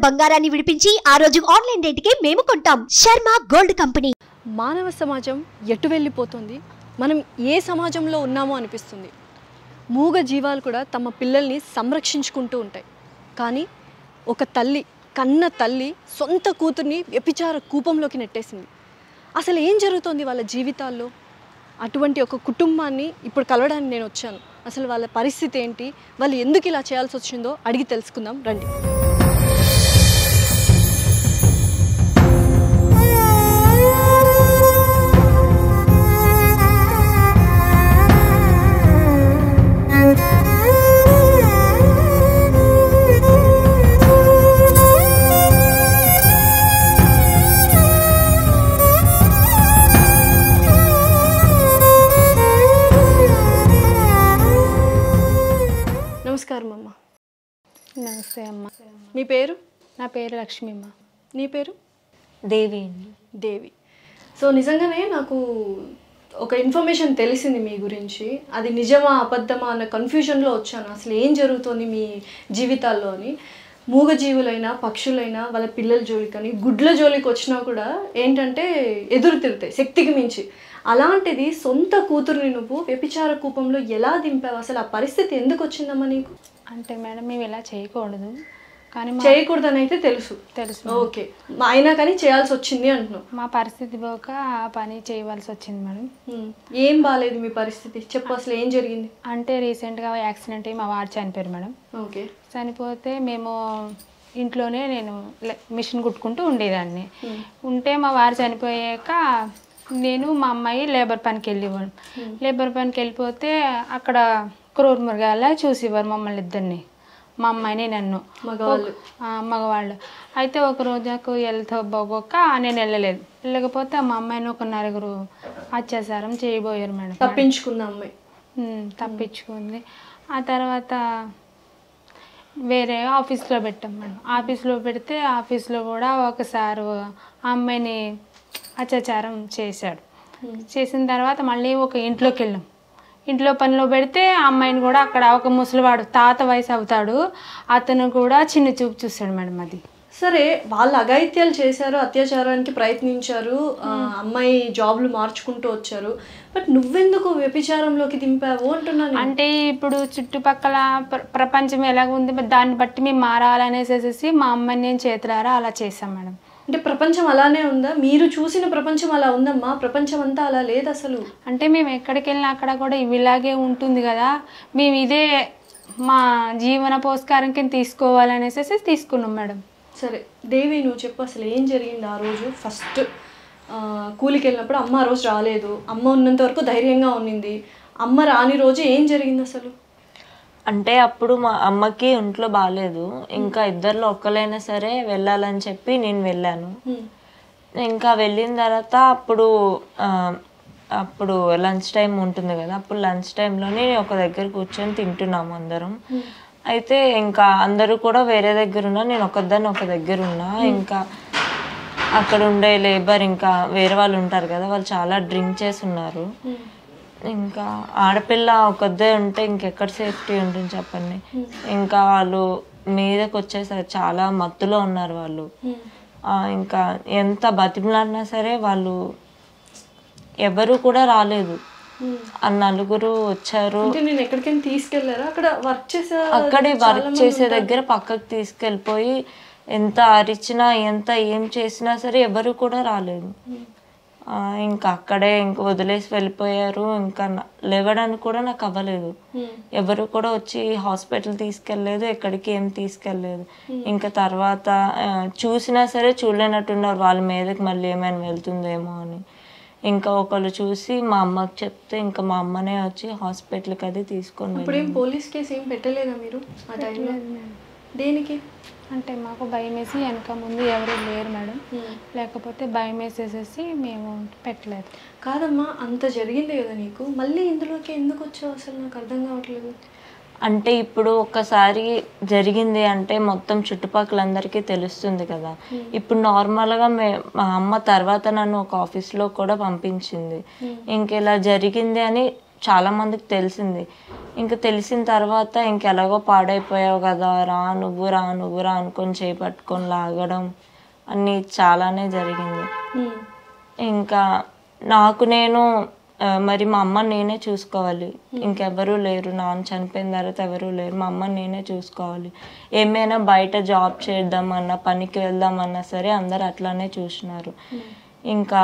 బంగారాన్ని విడిపించి ఆ రోజు ఆన్లైన్ రేటుకే మేము కొంటాం. Sharma gold company. మానవ సమాజం ఎటు వెళ్ళిపోతుంది, మనం ఏ సమాజంలో ఉన్నామో అనిపిస్తుంది. మూగ జీవాలు కూడా తమ పిల్లల్ని సంరక్షించుకుంటూ ఉంటాయి. కానీ ఒక తల్లి, కన్న తల్లి సొంత కూతుర్ని వ్యభిచార కూపంలోకి నెట్టేసింది. అసలు ఏం జరుగుతోంది వాళ్ళ జీవితాల్లో? అటువంటి ఒక కుటుంబాన్ని ఇప్పుడు కలవడానికి నేను వచ్చాను. అసలు వాళ్ళ పరిస్థితి ఏంటి, వాళ్ళు ఎందుకు ఇలా చేయాల్సి వచ్చిందో అడిగి తెలుసుకుందాం రండి. నమస్కారం అమ్మ. నమస్తే అమ్మ. మీ పేరు? నా పేరు లక్ష్మి అమ్మ. నీ పేరు? దేవి. దేవి. సో నిజంగానే నాకు ఒక ఇన్ఫర్మేషన్ తెలిసింది మీ గురించి. అది నిజమా అబద్ధమా అన్న కన్ఫ్యూజన్లో వచ్చాను. అసలు ఏం జరుగుతుంది మీ జీవితాల్లో అని. మూగజీవులైనా పక్షులైనా వాళ్ళ పిల్లల జోలికని గుడ్ల జోలికి వచ్చినా కూడా ఏంటంటే ఎదురు తిరుగుతాయి శక్తికి మించి. అలాంటిది సొంత కూతుర్ని నువ్వు వ్యభిచార కూపంలో ఎలా దింపావు? అసలు ఆ పరిస్థితి ఎందుకు వచ్చిందమ్మా నీకు? అంటే మేడం మేము ఇలా చేయకూడదు, కానీ చేయకూడదని అయితే తెలుసు. ఓకే, అయినా కానీ చేయాల్సి వచ్చింది అంటున్నావు. మా పరిస్థితి పోక ఆ పని చేయవలసి వచ్చింది మేడం. ఏం బాగాలేదు మీ పరిస్థితి? చెప్పు, అసలు ఏం జరిగింది? అంటే రీసెంట్గా యాక్సిడెంట్ అయ్యి మా వారు చనిపోయారు మేడం. ఓకే. చనిపోతే మేము ఇంట్లోనే నేను మిషన్ కుట్టుకుంటూ ఉండేదాన్ని. ఉంటే మా వారు చనిపోయాక నేను మా అమ్మాయి లేబర్ పనికి వెళ్ళేవాడు. లేబర్ పనికి వెళ్ళిపోతే అక్కడ క్రూర మృగాల చూసేవారు మమ్మల్ని ఇద్దరిని, మా అమ్మాయిని నన్ను, మగవాళ్ళు. అయితే ఒకరోజు నాకు వెళ్తా బాగోక నేను వెళ్ళలేదు. వెళ్ళకపోతే మా అమ్మాయిని ఒక నలుగురు అత్యాచారం చేయబోయారు మేడం. తప్పించుకుంది అమ్మాయి. తప్పించుకుంది. ఆ తర్వాత వేరే ఆఫీస్లో పెట్టాం మేడం. ఆఫీస్లో పెడితే ఆఫీస్లో కూడా ఒకసారి ఆ అమ్మాయిని అత్యాచారం చేశాడు. చేసిన తర్వాత మళ్ళీ ఒక ఇంట్లోకి వెళ్ళాం. ఇంట్లో పనిలో పెడితే ఆ అమ్మాయిని కూడా అక్కడ ఒక ముసలివాడు తాత వయసు అవుతాడు, అతను కూడా చిన్న చూపు చూస్తాడు మేడం. అది సరే, వాళ్ళు అఘాయిత్యాలు చేశారు, అత్యాచారానికి ప్రయత్నించారు, అమ్మాయి జాబ్లు మార్చుకుంటూ వచ్చారు. బట్ నువ్వెందుకు వ్యభిచారంలోకి దింపావు అంటున్నాను. అంటే ఇప్పుడు చుట్టుపక్కల ప్రపంచం ఎలాగ ఉంది దాన్ని బట్టి మేము మారాలనేసేసి మా అమ్మాయిని నేను చేతులారా అలా చేశాం మేడం. అంటే ప్రపంచం అలానే ఉందా? మీరు చూసిన ప్రపంచం అలా ఉందమ్మా? ప్రపంచం అంతా అలా లేదు అసలు. అంటే మేము ఎక్కడికి వెళ్ళినా అక్కడ కూడా ఇలాగే ఉంటుంది కదా, మేము ఇదే మా జీవన పోస్కారం కింద తీసుకోవాలనేసి తీసుకున్నాం మేడం. సరే దేవి, నువ్వు చెప్పు, అసలు ఏం జరిగింది ఆ రోజు? ఫస్ట్ కూలికి వెళ్ళినప్పుడు అమ్మ ఆ రోజు రాలేదు, అమ్మ ఉన్నంత వరకు ధైర్యంగా ఉన్నింది. అమ్మ రాని రోజు ఏం జరిగింది అసలు? అంటే అప్పుడు మా అమ్మకి ఒంట్లో బాగాలేదు, ఇంకా ఇద్దరిలో ఒక్కలైనా సరే వెళ్ళాలని చెప్పి నేను వెళ్ళాను. ఇంకా వెళ్ళిన తర్వాత అప్పుడు లంచ్ టైం ఉంటుంది కదా, అప్పుడు లంచ్ టైంలోనే ఒక దగ్గర కూర్చొని తింటున్నాము అందరం. అయితే ఇంకా అందరూ కూడా వేరే దగ్గర ఉన్నా, నేను ఒకదాన్ని ఒక దగ్గర ఉన్నా. ఇంకా అక్కడ ఉండే లేబర్ ఇంకా వేరే వాళ్ళు ఉంటారు కదా, వాళ్ళు చాలా డ్రింక్ చేసి ఉన్నారు. ఇంకా ఆడపిల్ల ఒకదే ఉంటే ఇంకెక్కడ సేఫ్టీ ఉంటుంది చెప్పండి. ఇంకా వాళ్ళు మీదకి వచ్చేసరికి చాలా మత్తులో ఉన్నారు వాళ్ళు. ఇంకా ఎంత బతిమలాడినా సరే వాళ్ళు ఎవరు కూడా రాలేదు. ఆ నలుగురు వచ్చారు. అక్కడే వర్క్ చేసే దగ్గర పక్కకు తీసుకెళ్ళిపోయి ఎంత అరిచినా ఎంత ఏం చేసినా సరే ఎవరు కూడా రాలేదు. ఇంకా అక్కడే ఇంకా వదిలేసి వెళ్ళిపోయారు. ఇంకా లేవడానికి కూడా నాకు అవ్వలేదు. ఎవరు కూడా వచ్చి హాస్పిటల్ తీసుకెళ్ళలేదు, ఎక్కడికి ఏం తీసుకెళ్ళలేదు. ఇంకా తర్వాత చూసినా సరే చూడలేనట్టున్నారు, వాళ్ళ మీదకి మళ్ళీ ఏమైనా వెళ్తుందేమో అని. ఇంకా ఒకళ్ళు చూసి మా అమ్మకి చెప్తే ఇంకా మా అమ్మనే వచ్చి హాస్పిటల్కి అది తీసుకొని. ఇప్పుడు ఏం పోలీస్ కేసు ఏం పెట్టలేదా మీరు ఆ టైంలో? దేనికి? అంటే మాకు భయం వేసి వెనక ముందు ఎవరు లేరు మేడం, లేకపోతే భయం వేసేసేసి మేము పెట్టలేదు. కాదమ్మా, అంత జరిగింది కదా నీకు, మళ్ళీ ఇందులోకి ఎందుకు వచ్చావు అసలు? నాకు అర్థం కావట్లేదు. అంటే ఇప్పుడు ఒక్కసారి జరిగింది అంటే మొత్తం చుట్టుపక్కలందరికీ తెలుస్తుంది కదా. ఇప్పుడు నార్మల్గా మా అమ్మ తర్వాత నన్ను ఒక ఆఫీస్లో కూడా పంపించింది. ఇంకెలా జరిగింది అని చాలా మందికి తెలిసింది. ఇంకా తెలిసిన తర్వాత ఇంకెలాగో పాడైపోయావు కదా, రా నువ్వు రా నువ్వు రా అనుకొని చేపట్టుకొని లాగడం అన్నీ చాలానే జరిగింది. ఇంకా నాకు నేను మరి మా అమ్మని నేనే చూసుకోవాలి, ఇంకెవరూ లేరు, నాన్న చనిపోయిన తర్వాత ఎవరూ లేరు, మా అమ్మని నేనే చూసుకోవాలి. ఏమైనా బయట జాబ్ చేద్దామన్నా పనికి వెళ్దామన్నా సరే అందరు అట్లానే చూసినారు. ఇంకా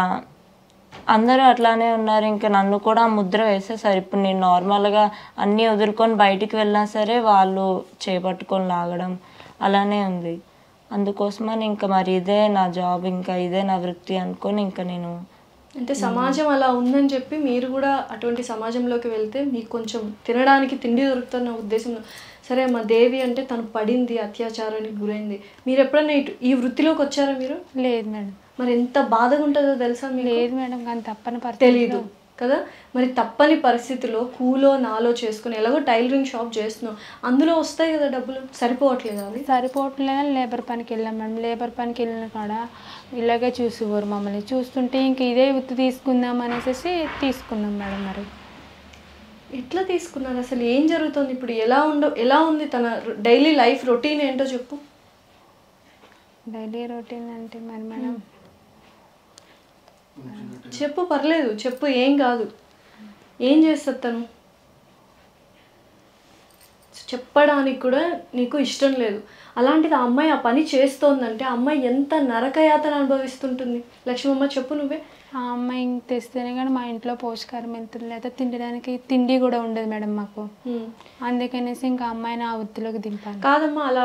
అందరూ అట్లానే ఉన్నారు. ఇంకా నన్ను కూడా ముద్ర వేసేసారు. ఇప్పుడు నేను నార్మల్గా అన్నీ వదులుకొని బయటికి వెళ్ళినా సరే వాళ్ళు చేపట్టుకొని లాగడం అలానే ఉంది. అందుకోసమని ఇంకా మరి ఇదే నా జాబ్, ఇంకా ఇదే నా వృత్తి అనుకొని ఇంకా నేను అంటే సమాజం అలా ఉందని చెప్పి మీరు కూడా అటువంటి సమాజంలోకి వెళ్తే మీకు కొంచెం తినడానికి తిండి దొరుకుతున్న ఉద్దేశంలో సరే మా దేవి అంటే తను పడింది, అత్యాచారానికి గురైంది. మీరు ఎప్పుడైనా ఈ వృత్తిలోకి వచ్చారా మీరు? లేదు మేడం. మరి ఎంత బాధగా ఉంటుందో తెలుసా మీకు? లేదు మేడం, కానీ తప్పని పరిస్థితి తెలీదు కదా. మరి తప్పని పరిస్థితిలో కూలో నాలో చేసుకుని ఎలాగో టైలరింగ్ షాప్ చేస్తున్నావు, అందులో వస్తాయి కదా డబ్బులు, సరిపోవట్లేదు అది? సరిపోవట్లేదని లేబర్ పనికి వెళ్ళాం మేడం. లేబర్ పనికి వెళ్ళిన కాడ ఇలాగే చూసేవారు మమ్మల్ని. చూస్తుంటే ఇంక ఇదే వృత్తి తీసుకుందాం అనేసి తీసుకున్నాం మేడం. మరి ఎట్లా తీసుకున్నారు అసలు? ఏం జరుగుతుంది ఇప్పుడు? ఎలా ఉంది తన డైలీ లైఫ్ రొటీన్ ఏంటో చెప్పు. డైలీ రొటీన్ అంటే మరి మేడం చెప్పు, పర్లేదు చెప్పు, ఏం కాదు. ఏం చేస్తుంది తను? చెప్పడానికి కూడా నీకు ఇష్టం లేదు. అలాంటిది ఆ అమ్మాయి ఆ పని చేస్తోందంటే ఆ అమ్మాయి ఎంత నరకయాతన అనుభవిస్తుంటుంది. లక్ష్మమ్మ చెప్పు నువ్వే. ఆ అమ్మాయి తెస్తేనే కానీ మా ఇంట్లో పోషకారం వెళ్తుంది, లేదా తినడానికి తిండి కూడా ఉండదు మేడం మాకు. అందుకనేసి ఇంకా అమ్మాయిని ఆ వృత్తిలోకి దింపాను. కాదమ్మా, అలా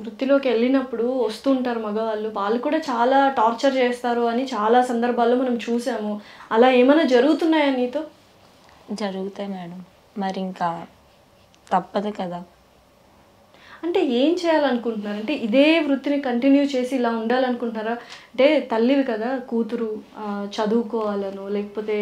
వృత్తిలోకి వెళ్ళినప్పుడు వస్తుంటారు మగవాళ్ళు, వాళ్ళు కూడా చాలా టార్చర్ చేస్తారు అని చాలా సందర్భాల్లో మనం చూసాము. అలా ఏమైనా జరుగుతున్నాయా నీతో? జరుగుతాయి మేడం, మరి ఇంకా తప్పదు కదా. అంటే ఏం చేయాలనుకుంటున్నారు? అంటే ఇదే వృత్తిని కంటిన్యూ చేసి ఇలా ఉండాలనుకుంటున్నారా? అంటే తల్లివి కదా, కూతురు చదువుకోవాలను, లేకపోతే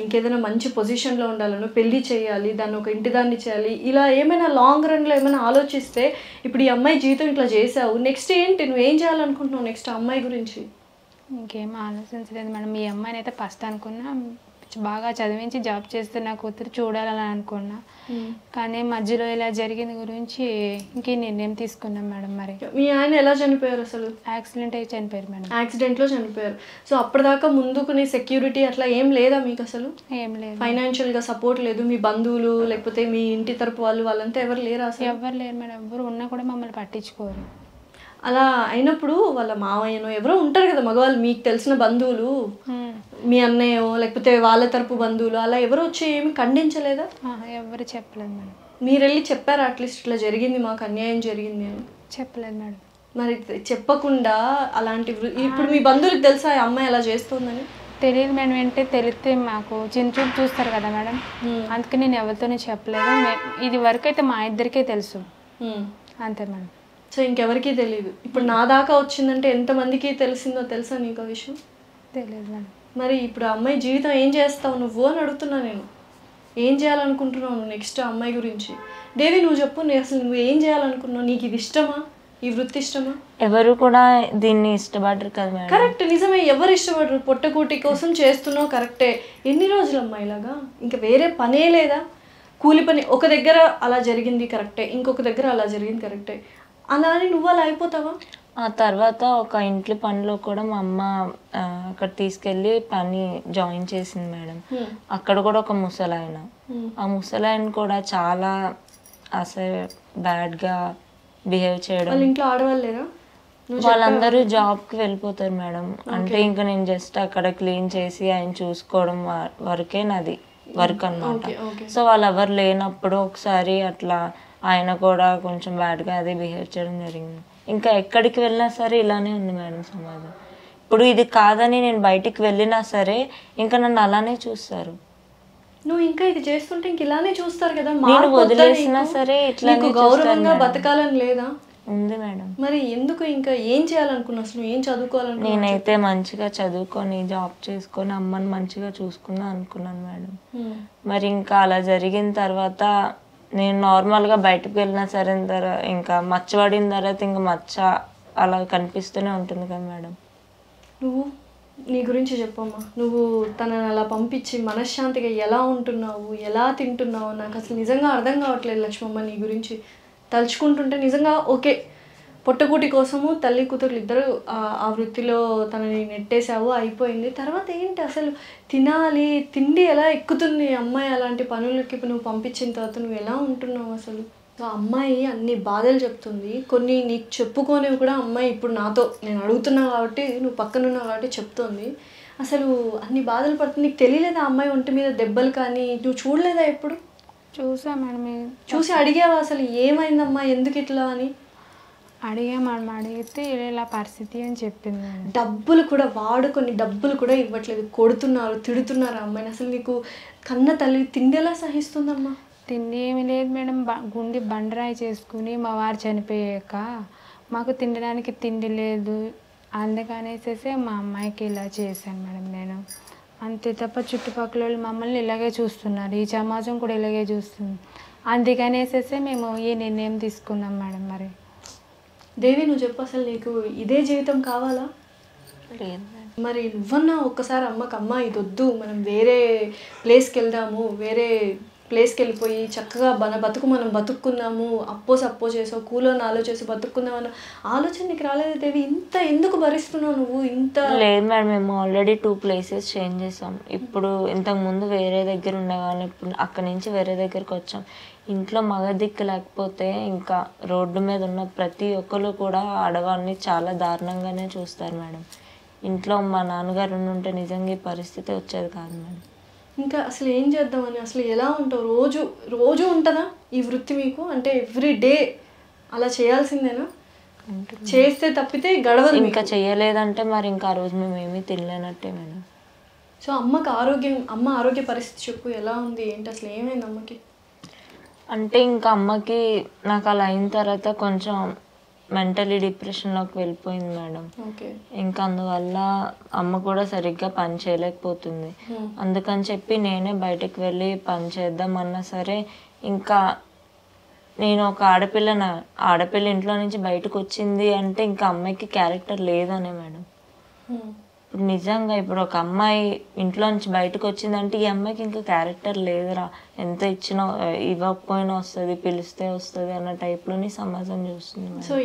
ఇంకేదైనా మంచి పొజిషన్లో ఉండాలను, పెళ్ళి చేయాలి, దాన్ని ఒక ఇంటి దాన్ని చేయాలి, ఇలా ఏమైనా లాంగ్ రన్లో ఏమైనా ఆలోచిస్తే ఇప్పుడు ఈ అమ్మాయి జీవితం ఇట్లా చేసావు, నెక్స్ట్ ఏంటి? నువ్వు ఏం చేయాలనుకుంటున్నావు నెక్స్ట్ అమ్మాయి గురించి? ఇంకేం ఆలోచించలేదు మేడం. ఈ అమ్మాయిని అయితే ఫస్ట్ అనుకున్నా బాగా చదివించి జాబ్ చేస్తే నా కూతురు చూడాలని అనుకున్నా. కానీ మధ్యలో ఇలా జరిగింది గురించి ఇంకే నిర్ణయం తీసుకున్నాం మేడం. మరి మీ ఆయన ఎలా చనిపోయారు అసలు? యాక్సిడెంట్ అయి చనిపోయారు మేడం. యాక్సిడెంట్లో చనిపోయారు. సో అప్పటిదాకా ముందుకు నీ సెక్యూరిటీ అట్లా ఏం లేదా మీకు అసలు? ఏం లేదు. ఫైనాన్షియల్గా సపోర్ట్ లేదు? మీ బంధువులు లేకపోతే మీ ఇంటి తరపు వాళ్ళంతా ఎవరు లేరా అసలు? ఎవరు లేరు మేడం. ఎవరు ఉన్నా కూడా మమ్మల్ని పట్టించుకోరు. అలా అయినప్పుడు వాళ్ళ మావయ్యనో ఎవరో ఉంటారు కదా మగవాళ్ళు, మీకు తెలిసిన బంధువులు, మీ అన్నయ్యో లేకపోతే వాళ్ళ తరపు బంధువులు, అలా ఎవరు వచ్చి ఏమి ఖండించలేదా? ఎవరు చెప్పలేదు మేడం. మీరు వెళ్ళి చెప్పారా అట్లీస్ట్ ఇట్లా జరిగింది, మాకు అన్యాయం జరిగింది అని? చెప్పలేదు మేడం. మరి చెప్పకుండా అలాంటి ఇప్పుడు మీ బంధువులకు తెలుసా ఆ అమ్మాయి అలా చేస్తుందని? తెలియదు మేడం. అంటే తెలిస్తే మాకు చిన్న చూపు చూస్తారు కదా మేడం, అందుకే నేను ఎవరితోనే చెప్పలేదు. ఇది వరకు అయితే మా ఇద్దరికే తెలుసు, అంతే మేడం. సో ఇంకెవరికీ తెలియదు. ఇప్పుడు నా దాకా వచ్చిందంటే ఎంతమందికి తెలిసిందో తెలుసా నీకు ఆ విషయం? తెలియదు మేడం. మరి ఇప్పుడు ఆ అమ్మాయి జీవితం ఏం చేస్తావు నువ్వు అని అడుగుతున్నా నేను. ఏం చేయాలనుకుంటున్నావు నువ్వు నెక్స్ట్ అమ్మాయి గురించి? దేవి నువ్వు చెప్పు, అసలు నువ్వు ఏం చేయాలనుకున్నావు? నీకు ఇది ఇష్టమా, ఈ వృత్తి ఇష్టమా? ఎవరు కూడా దీన్ని ఇష్టపడరు కదా మేడం. కరెక్ట్, నిజమే, ఎవరు ఇష్టపడరు. పొట్టకూటి కోసం చేస్తున్నావు, కరెక్టే. ఎన్ని రోజులమ్మా ఇలాగా? ఇంకా వేరే పనే లేదా? కూలి పని ఒక దగ్గర అలా జరిగింది కరెక్టే, ఇంకొక దగ్గర అలా జరిగింది కరెక్టే, అలా అని నువ్వు అలా అయిపోతావా? ఆ తర్వాత ఒక ఇంట్లో పనిలో కూడా మా అమ్మ అక్కడ తీసుకెళ్ళి పని జాయిన్ చేసింది మేడం. అక్కడ కూడా ఒక ముసలాయన, ఆ ముసలాయన కూడా చాలా అసలు బ్యాడ్గా బిహేవ్ చేయడం. వాళ్ళ ఇంట్లో ఆడవాళ్ళు లేరా? వాళ్ళందరూ జాబ్కి వెళ్ళిపోతారు మేడం. అంటే ఇంకా నేను జస్ట్ అక్కడ క్లీన్ చేసి ఆయన చూసుకోవడం వరకే నాది వర్క్ అనమాట. సో వాళ్ళు ఎవరు లేనప్పుడు ఒకసారి అట్లా ఆయన కూడా కొంచెం బ్యాడ్గా అది బిహేవ్ చేయడం జరిగింది. ఇంకా ఎక్కడికి వెళ్ళినా సరే ఇలానే ఉంది మేడం సమాజం. ఇప్పుడు ఇది కాదని నేను బయటికి వెళ్ళినా సరే ఇంకా నన్ను అలానే చూస్తారు. నువ్వు ఇంకా ఇది చేస్తుంటే ఇంక ఇలానే చూస్తారు కదా. నేను వదిలేసినా సరే ఇట్లా గౌరవంగా బతకాలని లేదా? ఉంది మేడం. మరి ఎందుకు ఇంకా ఏం చేయాలనుకున్నావు అసలు? ఏం చదువుకోవాలనుకున్నావు? నేనైతే మంచిగా చదువుకొని జాబ్ చేసుకొని అమ్మని మంచిగా చూసుకుందాం అనుకున్నాను మేడం. మరి ఇంకా అలా జరిగిన తర్వాత నేను నార్మల్గా బయటకు వెళ్ళినా సరే ఇంకా మచ్చ పడిన తర్వాత ఇంకా మచ్చ అలా కనిపిస్తూనే ఉంటుంది కదా మేడం. నువ్వు నీ గురించి చెప్పమ్మా. నువ్వు తనని అలా పంపించి మనశ్శాంతిగా ఎలా ఉంటున్నావు, ఎలా తింటున్నావు, నాకు అసలు నిజంగా అర్థం కావట్లేదు లక్ష్మమ్మ. నీ గురించి తలుచుకుంటుంటే నిజంగా ఓకే, పొట్టకూటి కోసము తల్లి కూతురు ఇద్దరు ఆ వృత్తిలో తనని నెట్టేసావు, అయిపోయింది. తర్వాత ఏంటి అసలు తినాలి, తిండి ఎలా ఎక్కుతుంది అమ్మాయి అలాంటి పనులకి నువ్వు పంపించిన తర్వాత నువ్వు ఎలా ఉంటున్నావు అసలు? ఆ అమ్మాయి అన్ని బాధలు చెప్తుంది, కొన్ని నీకు చెప్పుకోనివి కూడా అమ్మాయి ఇప్పుడు నాతో నేను అడుగుతున్నా కాబట్టి నువ్వు పక్కనున్నావు కాబట్టి చెప్తోంది. అసలు అన్ని బాధలు పడుతుంది, నీకు తెలియలేదా అమ్మాయి ఒంటి మీద దెబ్బలు కానీ? నువ్వు చూడలేదా ఎప్పుడు? చూసా మేడం. చూసి అడిగావా అసలు ఏమైందమ్మా ఎందుకు ఇట్లా అని? అడిగా మేడం, అడిగితే ఇలా పరిస్థితి అని చెప్పింది మేడం. డబ్బులు కూడా వాడుకొని డబ్బులు కూడా ఇవ్వట్లేదు, కొడుతున్నారు, తిడుతున్నారు అమ్మాయిని. అసలు నీకు కన్న తల్లి తిండి ఎలా సహిస్తుందమ్మా? తిండి ఏమి లేదు మేడం, గుండి బండరాయి చేసుకుని మా వారు చనిపోయాక మాకు తినడానికి తిండి లేదు, అందుకనేసేసి మా అమ్మాయికి ఇలా చేశాను మేడం నేను. అంతే తప్ప చుట్టుపక్కల వాళ్ళు మమ్మల్ని ఇలాగే చూస్తున్నారు, ఈ సమాజం కూడా ఇలాగే చూస్తుంది, అందుకనేసేసి మేము ఈ నిర్ణయం తీసుకున్నాం మేడం. మరి దేవి నువ్వు చెప్పు, అసలు నీకు ఇదే జీవితం కావాలా? లేదు. మరి నువ్వన్నా ఒక్కసారి అమ్మ ఇది వద్దు, మనం వేరే ప్లేస్కి వెళ్దాము, వేరే ప్లేస్కి వెళ్ళిపోయి చక్కగా మన బతుకు మనం బతుక్కుందాము, సప్పో చేసావు కూలో నాలో చేసి బతుక్కుందాం అన్న ఆలోచన నీకు రాలేదు దేవి? ఇంత ఎందుకు భరిస్తున్నావు నువ్వు ఇంత? లేదు మేడం, మేము ఆల్రెడీ 2 ప్లేసెస్ చేంజ్ చేసాం. ఇప్పుడు ఇంతకుముందు వేరే దగ్గర ఉండేవాళ్ళం, ఇప్పుడు అక్కడి నుంచి వేరే దగ్గరికి వచ్చాం. ఇంట్లో మగ దిక్కు లేకపోతే ఇంకా రోడ్డు మీద ఉన్న ప్రతి ఒక్కరు కూడా ఆడవాళ్ళని చాలా దారుణంగానే చూస్తారు మేడం. ఇంట్లో మా నాన్నగారు ఉంటే నిజంగా ఈ పరిస్థితి వచ్చేది కాదు మేడం. ఇంకా అసలు ఏం చేద్దామని, అసలు ఎలా ఉంటావు? రోజు ఉంటుందా ఈ వృత్తి మీకు? అంటే ఎవ్రీ డే అలా చేయాల్సిందేనా? చేస్తే తప్పితే గడవదు. ఇంకా చేయలేదంటే మరి ఇంకా ఆ రోజు మేము ఏమీ తినలేనట్టే మేడం. సో అమ్మ ఆరోగ్య పరిస్థితి చెప్పు, ఎలా ఉంది ఏంటి, అసలు ఏమైంది అమ్మకి? అంటే ఇంకా అమ్మకి నాకు అలా అయిన తర్వాత కొంచెం మెంటలీ డిప్రెషన్లోకి వెళ్ళిపోయింది మేడం. ఇంకా అందువల్ల అమ్మ కూడా సరిగ్గా పని చేయలేకపోతుంది. అందుకని చెప్పి నేనే బయటకు వెళ్ళి పని చేద్దామన్నా సరే, ఇంకా నేను ఒక ఆడపిల్ల ఇంట్లో నుంచి బయటకు వచ్చింది అంటే ఇంకా అమ్మాయికి క్యారెక్టర్ లేదనే మేడం. ఇప్పుడు నిజంగా ఇప్పుడు ఒక అమ్మాయి ఇంట్లో నుంచి బయటకు వచ్చిందంటే ఈ అమ్మాయికి ఇంకా క్యారెక్టర్ లేదురా, ఎంత ఇచ్చినా ఇవ్వకపోయినా వస్తుంది, పిలిస్తే వస్తుంది అన్న టైప్లోని సమాజం చూస్తుంది. సో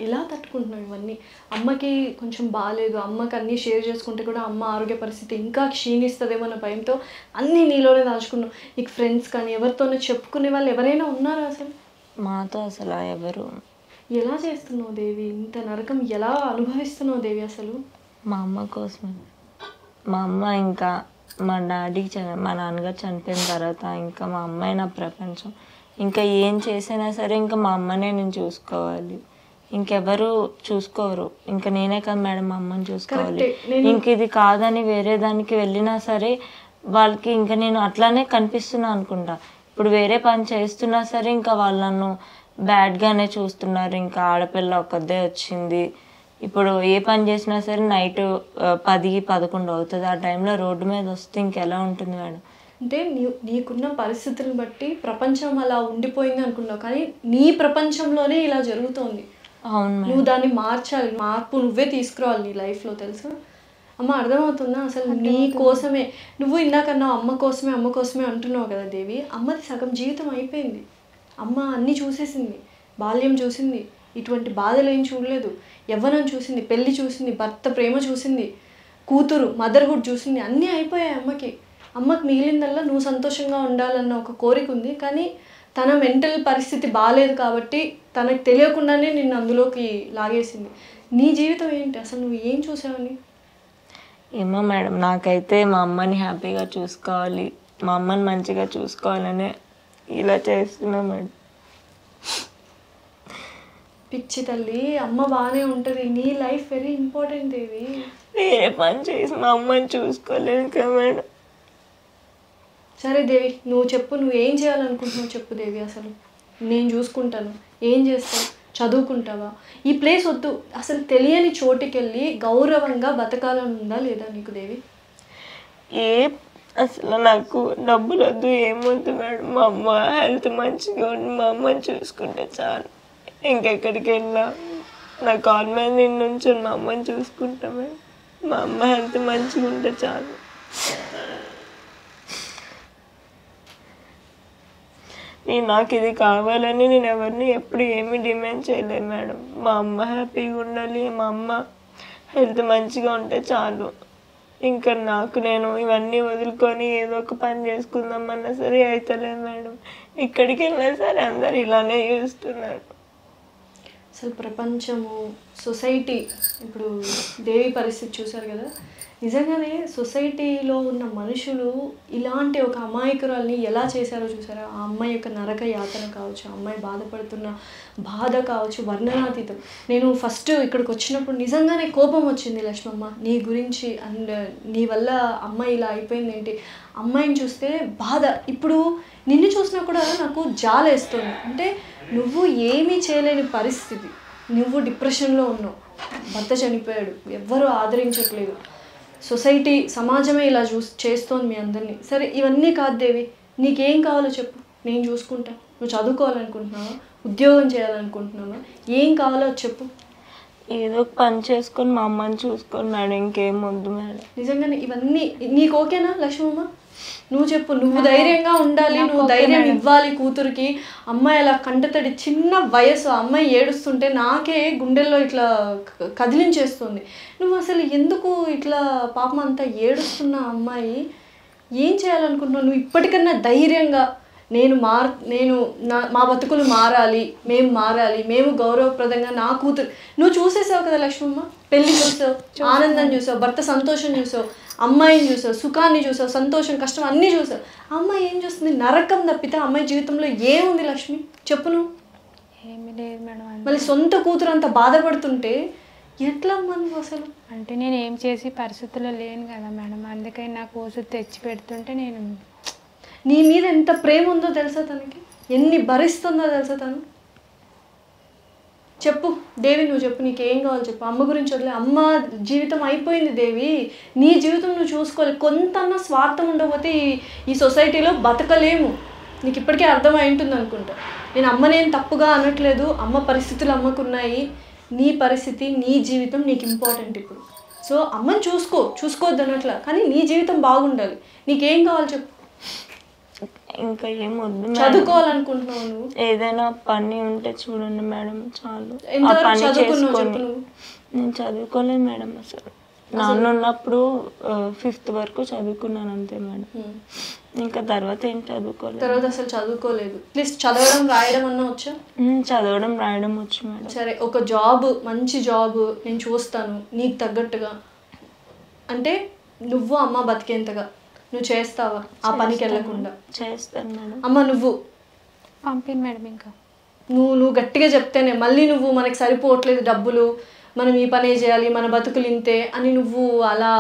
ఎలా తట్టుకుంటున్నావు ఇవన్నీ? అమ్మకి కొంచెం బాగాలేదు, అమ్మకి అన్నీ షేర్ చేసుకుంటే కూడా అమ్మ ఆరోగ్య పరిస్థితి ఇంకా క్షీణిస్తుందేమో అన్న భయంతో అన్నీ నీలోనే దాచుకున్నావు. నీకు ఫ్రెండ్స్ కానీ ఎవరితోనో చెప్పుకునే వాళ్ళు ఎవరైనా ఉన్నారా అసలు? మాతో అసలు ఎవరు. ఎలా చేస్తున్నావు దేవి? ఇంత నరకం ఎలా అనుభవిస్తున్నావు దేవి అసలు? మా అమ్మ కోసమే. మా అమ్మ ఇంకా మా నాన్నగారు చనిపోయిన తర్వాత ఇంకా మా అమ్మాయి నా ప్రపంచం. ఇంకా ఏం చేసినా సరే ఇంకా మా అమ్మనే నేను చూసుకోవాలి, ఇంకెవరు చూసుకోరు. ఇంకా నేనే కదా మేడం మా అమ్మని చూసుకోవాలి. ఇంక ఇది కాదని వేరే దానికి వెళ్ళినా సరే వాళ్ళకి ఇంకా నేను అట్లానే కనిపిస్తున్నా అనుకుంటా. ఇప్పుడు వేరే పని చేస్తున్నా సరే ఇంకా వాళ్ళు నన్ను బ్యాడ్గానే చూస్తున్నారు. ఇంకా ఆడపిల్ల ఒక్కదే వచ్చింది, ఇప్పుడు ఏ పని చేసినా సరే నైట్ 10-11 అవుతుంది, ఆ టైంలో రోడ్డు మీద వస్తే ఇంకెలా ఉంటుంది మేడం? అంటే నీకున్న పరిస్థితులను బట్టి ప్రపంచం అలా ఉండిపోయింది అనుకున్నావు, కానీ నీ ప్రపంచంలోనే ఇలా జరుగుతోంది. అవును, నువ్వు దాన్ని మార్చాలి, మార్పు నువ్వే తీసుకురావాలి నీ లైఫ్లో, తెలుసా అమ్మ? అర్థమవుతుందా? అసలు నీ కోసమే నువ్వు ఇందాకన్నా అమ్మ కోసమే అంటున్నావు కదా దేవి. అమ్మది సగం జీవితం అయిపోయింది, అమ్మ అన్నీ చూసేసింది, బాల్యం చూసింది, ఇటువంటి బాధలు ఏం చూడలేదు, యవ్వనం చూసింది, పెళ్ళి చూసింది, భర్త ప్రేమ చూసింది, కూతురు మదర్హుడ్ చూసింది, అన్నీ అయిపోయాయి అమ్మకి. అమ్మకి మిగిలిందల్లా నువ్వు సంతోషంగా ఉండాలన్న ఒక కోరిక ఉంది, కానీ తన మెంటల్ పరిస్థితి బాగాలేదు కాబట్టి తనకు తెలియకుండానే నిన్ను అందులోకి లాగేసింది. నీ జీవితం ఏంటి అసలు? నువ్వు ఏం చూసావని? ఏమో మేడం, నాకైతే మా అమ్మని హ్యాపీగా చూసుకోవాలి, మా అమ్మని మంచిగా చూసుకోవాలనే ఇలా చేస్తున్నా మేడం. పిచ్చి తల్లి, అమ్మ బాగానే ఉంటుంది, నీ లైఫ్ వెరీ ఇంపార్టెంట్ దేవి. వేరే పని చేసి మా అమ్మని చూసుకోలేదు కదా మేడం. సరే దేవి, నువ్వు చెప్పు, నువ్వు ఏం చేయాలనుకుంటున్నావు చెప్పు దేవి. అసలు నేను చూసుకుంటాను, ఏం చేస్తావు? చదువుకుంటావా? ఈ ప్లేస్ వద్దు, అసలు తెలియని చోటుకి వెళ్ళి గౌరవంగా బతకాలని ఉందా లేదా నీకు దేవి? అసలు నాకు డబ్బులు వద్దు, ఏమొద్దు మేడం. మా అమ్మ హెల్త్ మంచిగా ఉండి మా అమ్మని చూసుకుంటే చాలు. ఇంకెక్కడికి వెళ్ళా నా కాల్ మీద నుంచి మా అమ్మని చూసుకుంటా మేడం. మా అమ్మ హెల్త్ మంచిగా ఉంటే చాలు. నాకు ఇది కావాలని నేను ఎవరిని ఎప్పుడు ఏమీ డిమాండ్ చేయలేదు మేడం. మా అమ్మ హ్యాపీగా ఉండాలి, మా అమ్మ హెల్త్ మంచిగా ఉంటే చాలు. ఇంకా నేను ఇవన్నీ వదులుకొని ఏదో ఒక పని చేసుకుందామన్నా సరే అవుతలేదు మేడం. ఇక్కడికి వెళ్ళినా సరే అందరు ఇలానే చూస్తున్నారు. అసలు ప్రపంచము, సొసైటీ, ఇప్పుడు దేవి పరిస్థితి చూశారు కదా, నిజంగానే సొసైటీలో ఉన్న మనుషులు ఇలాంటి ఒక అమాయకురాల్ని ఎలా చేశారో చూసారా? ఆ అమ్మాయి యొక్క నరక యాతన కావచ్చు, ఆ అమ్మాయి బాధపడుతున్న బాధ కావచ్చు, వర్ణనాతీతం. నేను ఫస్ట్ ఇక్కడికి వచ్చినప్పుడు నిజంగానే కోపం వచ్చింది లక్ష్మమ్మ నీ గురించి. అండ్ నీ వల్ల అమ్మాయి ఇలా అయిపోయింది ఏంటి, అమ్మాయిని చూస్తే బాధ. ఇప్పుడు నిన్ను చూసినా కూడా నాకు జాలేస్తుంది. అంటే నువ్వు ఏమీ చేయలేని పరిస్థితి, నువ్వు డిప్రెషన్లో ఉన్నావు, భర్త చనిపోయాడు, ఎవ్వరూ ఆదరించట్లేదు, సొసైటీ సమాజమే ఇలా చేస్తోంది మీ అందరినీ. సరే ఇవన్నీ కాదు దేవి, నీకేం కావాలో చెప్పు, నేను చూసుకుంటా. నువ్వు చదువుకోవాలనుకుంటున్నావా, ఉద్యోగం చేయాలనుకుంటున్నావా, ఏం కావాలో చెప్పు. ఏదో పని చేసుకొని మా అమ్మని చూసుకొని మేడం, ఇంకేం వద్దు మేడం. నిజంగానే ఇవన్నీ నీకు ఓకేనా లక్ష్మమ్మ? నువ్వు చెప్పు. నువ్వు ధైర్యంగా ఉండాలి, నువ్వు ధైర్యం ఇవ్వాలి కూతురికి. అమ్మాయి అలా కంటతడి, చిన్న వయసు అమ్మాయి ఏడుస్తుంటే నాకే గుండెల్లో ఇట్లా కదిలించేస్తుంది. నువ్వు అసలు ఎందుకు ఇట్లా పాపం అంతా ఏడుస్తున్న అమ్మాయి ఏం చేయాలనుకుంటున్నావు? నువ్వు ఇప్పటికన్నా ధైర్యంగా మా బతుకులు మారాలి, మేము మారాలి, మేము గౌరవప్రదంగా, నా కూతురు నువ్వు చూసేసావు కదా లక్ష్మమ్మ, పెళ్లి చూసావు, ఆనందం చూసావు, భర్త సంతోషం చూసావు, అమ్మాయిని చూసావు, సుఖాన్ని చూసావు, సంతోషం కష్టం అన్నీ చూసావు. అమ్మాయి ఏం చూస్తుంది? నరకం తప్పితే అమ్మాయి జీవితంలో ఏముంది లక్ష్మి చెప్పు నువ్వు? ఏమీ లేదు మేడం. మళ్ళీ సొంత కూతురు అంత బాధపడుతుంటే ఎట్లా నువ్వు అసలు? అంటే నేను ఏం చేసి పరిస్థితుల్లో లేను కదా మేడం, అందుకని నాకు ఓసు తెచ్చి పెడుతుంటే నేను. నీ మీద ఎంత ప్రేమ ఉందో తెలుసా తనకి, ఎన్ని భరిస్తుందో తెలుసా తను? చెప్పు దేవి, నువ్వు చెప్పు, నీకేం కావాలో చెప్పు. అమ్మ గురించి వదిలే, అమ్మ జీవితం అయిపోయింది దేవి, నీ జీవితం నువ్వు చూసుకోవాలి. కొంతన్నా స్వార్థం ఉండకపోతే ఈ సొసైటీలో బతకలేము. నీకు ఇప్పటికే అర్థమై ఉంటుంది అనుకుంటా. నేను అమ్మనేం తప్పుగా అనట్లేదు, అమ్మ పరిస్థితులు అమ్మకున్నాయి, నీ పరిస్థితి, నీ జీవితం నీకు ఇంపార్టెంట్ ఇప్పుడు. సో అమ్మని చూసుకోవద్దు అనట్లా, కానీ నీ జీవితం బాగుండాలి. నీకేం కావాలో చెప్పు. ఇంకా ఏం వద్దు. చదువుకోవాలనుకుంటున్నావు నువ్వు? ఏదైనా పని ఉంటే చూడండి మేడం చాలు. నేను చదువుకోలేదు మేడం అసలు. నాన్న ఉన్నప్పుడు 5th వరకు చదువుకున్నాను అంతే మేడం. ఇంకా తర్వాత ఏం చదువుకోలేదు. తర్వాత అసలు చదువుకోలేదు. ప్లీజ్ చదవడం రాయడం అన్నా వచ్చా? చదవడం రాయడం వచ్చు మేడం. సరే, ఒక జాబ్, మంచి జాబ్ నేను చూస్తాను నీకు తగ్గట్టుగా అంటే నువ్వు అమ్మ బతికేంతగా నువ్వు చేస్తావా? ఆ పనికి వెళ్ళకుండా చేస్తాను మేడం. అమ్మ నువ్వు పంపిణీ మేడం. ఇంకా నువ్వు గట్టిగా చెప్తేనే మళ్ళీ నువ్వు మనకి సరిపోవట్లేదు డబ్బులు, మనం ఈ పనే చేయాలి, మన బతుకులు ఇంతే అని నువ్వు అలా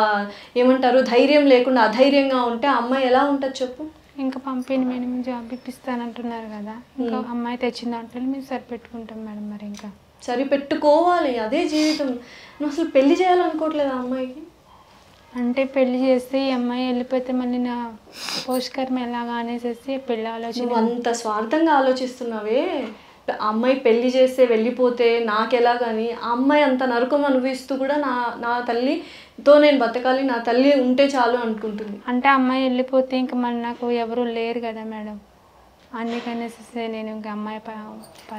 ఏమంటారు ధైర్యం లేకుండా అధైర్యంగా ఉంటే అమ్మాయి ఎలా ఉంటుంది చెప్పు? ఇంకా పంపిణీ మేడం, జాబ్ ఇప్పిస్తానంటున్నారు కదా, ఇంకా అమ్మాయి తెచ్చిన దాంట్లో మేము సరిపెట్టుకుంటాం మేడం. మరి ఇంకా సరిపెట్టుకోవాలి, అదే జీవితం. నువ్వు అసలు పెళ్లి చేయాలనుకోవట్లేదు ఆ అమ్మాయికి? అంటే పెళ్లి చేస్తే ఈ అమ్మాయి వెళ్ళిపోతే మళ్ళీ నా పోషకరం ఎలాగా అనేసి పెళ్ళి ఆలోచన. నువ్వు అంత స్వార్థంగా ఆలోచిస్తున్నావే. ఆ అమ్మాయి పెళ్లి చేస్తే వెళ్ళిపోతే నాకెలా, కానీ ఆ అమ్మాయి అంత నరకం అనుభవిస్తూ కూడా నా తల్లితో నేను బతకాలి, నా తల్లి ఉంటే చాలు అనుకుంటుంది. అంటే అమ్మాయి వెళ్ళిపోతే ఇంకా మళ్ళీ నాకు ఎవరు లేరు కదా మేడం, అందుకనేసి నేను ఇంకా అమ్మాయి.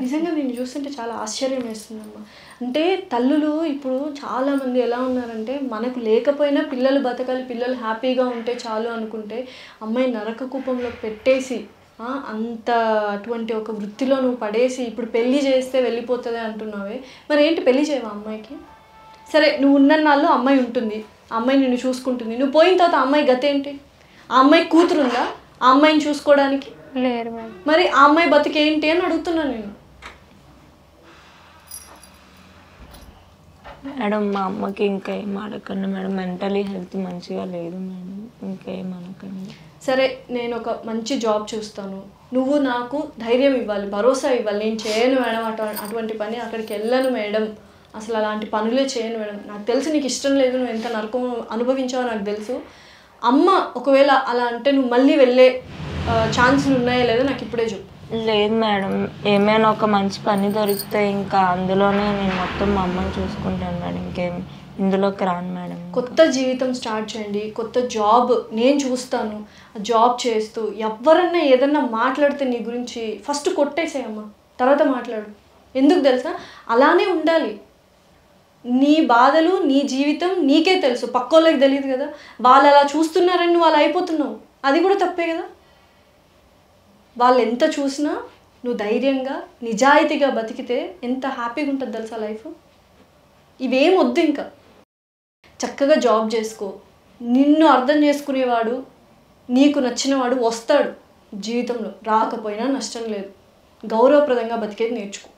నిజంగా నేను చూస్తుంటే చాలా ఆశ్చర్యం వేస్తుందమ్మా. అంటే తల్లులు ఇప్పుడు చాలామంది ఎలా ఉన్నారంటే మనకు లేకపోయినా పిల్లలు బతకాలి, పిల్లలు హ్యాపీగా ఉంటే చాలు అనుకుంటే అమ్మాయి నరక కూపంలో పెట్టేసి అంత అటువంటి ఒక వృత్తిలో నువ్వు పడేసి ఇప్పుడు పెళ్లి చేస్తే వెళ్ళిపోతుంది అంటున్నావే. మరి ఏంటి పెళ్లి చేయవా అమ్మాయికి? సరే, నువ్వు ఉన్న నాళ్ళు అమ్మాయి ఉంటుంది, ఆ అమ్మాయి నిన్ను చూసుకుంటుంది, నువ్వు పోయిన తర్వాత ఆ అమ్మాయి గత ఏంటి? ఆ అమ్మాయి కూతురుందా ఆ అమ్మాయిని చూసుకోవడానికి? లేరు మేడం. మరి ఆ అమ్మాయి బతికేంటి అని అడుగుతున్నా నేను. మేడం మా అమ్మకి ఇంకా ఏం అడగండి మేడం, మెంటలీ హెల్త్ మంచిగా లేదు మేడం, ఇంకా ఏం అనకండి. సరే, నేను ఒక మంచి జాబ్ చూస్తాను, నువ్వు నాకు ధైర్యం ఇవ్వాలి, భరోసా ఇవ్వాలి. నేను చేయను మేడం అటువంటి పని, అక్కడికి వెళ్ళను మేడం, అసలు అలాంటి పనులే చేయను మేడం. నాకు తెలుసు నీకు ఇష్టం లేదు, నువ్వు ఎంత నరకం అనుభవించావో నాకు తెలుసు. అమ్మ ఒకవేళ అలా అంటే నువ్వు మళ్ళీ వెళ్ళే ఛాన్సులు ఉన్నాయా లేదా నాకు ఇప్పుడే చెప్పు. లేదు మేడం, ఏమైనా ఒక మంచి పని దొరికితే ఇంకా అందులోనే నేను మొత్తం మా అమ్మని చూసుకుంటాను మేడం. ఇంకేం ఇందులోకి రాను మేడం. కొత్త జీవితం స్టార్ట్ చేయండి, కొత్త జాబ్ నేను చూస్తాను. జాబ్ చేస్తూ ఎవరన్నా ఏదన్నా మాట్లాడితే నీ గురించి ఫస్ట్ కొట్టేసేయమ్మా, తర్వాత మాట్లాడు. ఎందుకు తెలుసా? అలానే ఉండాలి. నీ బాధలు నీ జీవితం నీకే తెలుసు, పక్కోళ్ళకి తెలియదు కదా. వాళ్ళు అలా చూస్తున్నారని నువ్వు అలా అయిపోతున్నావు, అది కూడా తప్పే కదా. వాళ్ళు ఎంత చూసినా నువ్వు ధైర్యంగా నిజాయితీగా బతికితే ఎంత హ్యాపీగా ఉంటుంది తెలుసా లైఫ్. ఇవేం వద్దు, ఇంకా చక్కగా జాబ్ చేసుకో. నిన్ను అర్థం చేసుకునేవాడు, నీకు నచ్చినవాడు వస్తాడు జీవితంలో, రాకపోయినా నష్టం లేదు. గౌరవప్రదంగా బతికేది నేర్చుకో,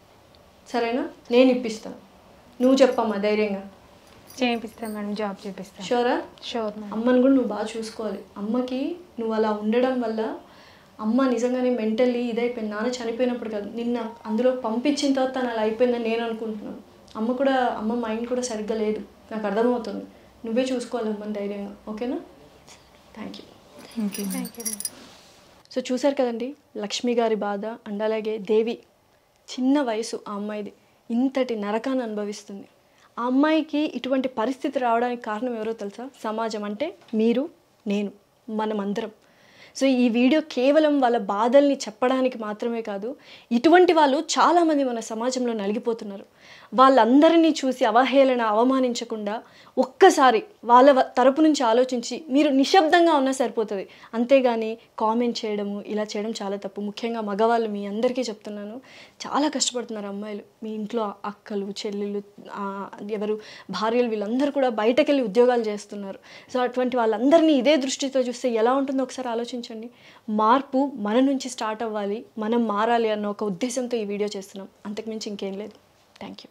సరేనా? నేను ఇప్పిస్తాను, నువ్వు చెప్పమ్మా ధైర్యంగా. చేపిస్తాను మేడం, జాబ్ చేపిస్తాను. షూరా? Sure madam. అమ్మని కూడా నువ్వు బాగా చూసుకోవాలి. అమ్మకి నువ్వు అలా ఉండడం వల్ల అమ్మ నిజంగానే మెంటల్లీ ఇదైపోయింది. నాన్న చనిపోయినప్పుడు కాదు, నిన్న అందులో పంపించిన తర్వాత తను అలా అయిపోయిందని నేను అనుకుంటున్నాను. అమ్మ మైండ్ కూడా సరిగ్గా లేదు, నాకు అర్థమవుతుంది. నువ్వే చూసుకోవాలి అమ్మని ధైర్యంగా, ఓకేనా? Thank you. Thank you. So చూసారు కదండి లక్ష్మి గారి బాధ. అండ్ అలాగే దేవి, చిన్న వయసు ఆ అమ్మాయిది, ఇంతటి నరకాన్ని అనుభవిస్తుంది. ఆ అమ్మాయికి ఇటువంటి పరిస్థితి రావడానికి కారణం ఎవరో తెలుసా? సమాజం, అంటే మీరు, నేను, మనమందరం. సో ఈ వీడియో కేవలం వాళ్ళ బాధల్ని చెప్పడానికి మాత్రమే కాదు, ఇటువంటి వాళ్ళు చాలామంది మన సమాజంలో నలిగిపోతున్నారు. వాళ్ళందరినీ చూసి అవహేళన, అవమానించకుండా ఒక్కసారి వాళ్ళ తరపు నుంచి ఆలోచించి మీరు నిశ్శబ్దంగా ఉన్నా సరిపోతుంది. అంతేగాని కామెంట్ చేయడము, ఇలా చేయడం చాలా తప్పు. ముఖ్యంగా మగవాళ్ళు, మీ అందరికీ చెప్తున్నాను, చాలా కష్టపడుతున్నారు అమ్మాయిలు. మీ ఇంట్లో అక్కలు, చెల్లెళ్ళు, ఎవరు భార్యలు, వీళ్ళందరూ కూడా బయటకెళ్ళి ఉద్యోగాలు చేస్తున్నారు. సో అటువంటి వాళ్ళందరినీ ఇదే దృష్టితో చూస్తే ఎలా ఉంటుందో ఒకసారి ఆలోచించండి. మార్పు మన నుంచి స్టార్ట్ అవ్వాలి, మనం మారాలి అన్న ఒక ఉద్దేశంతో ఈ వీడియో చేస్తున్నాం, అంతకుమించి ఇంకేం లేదు. Thank you.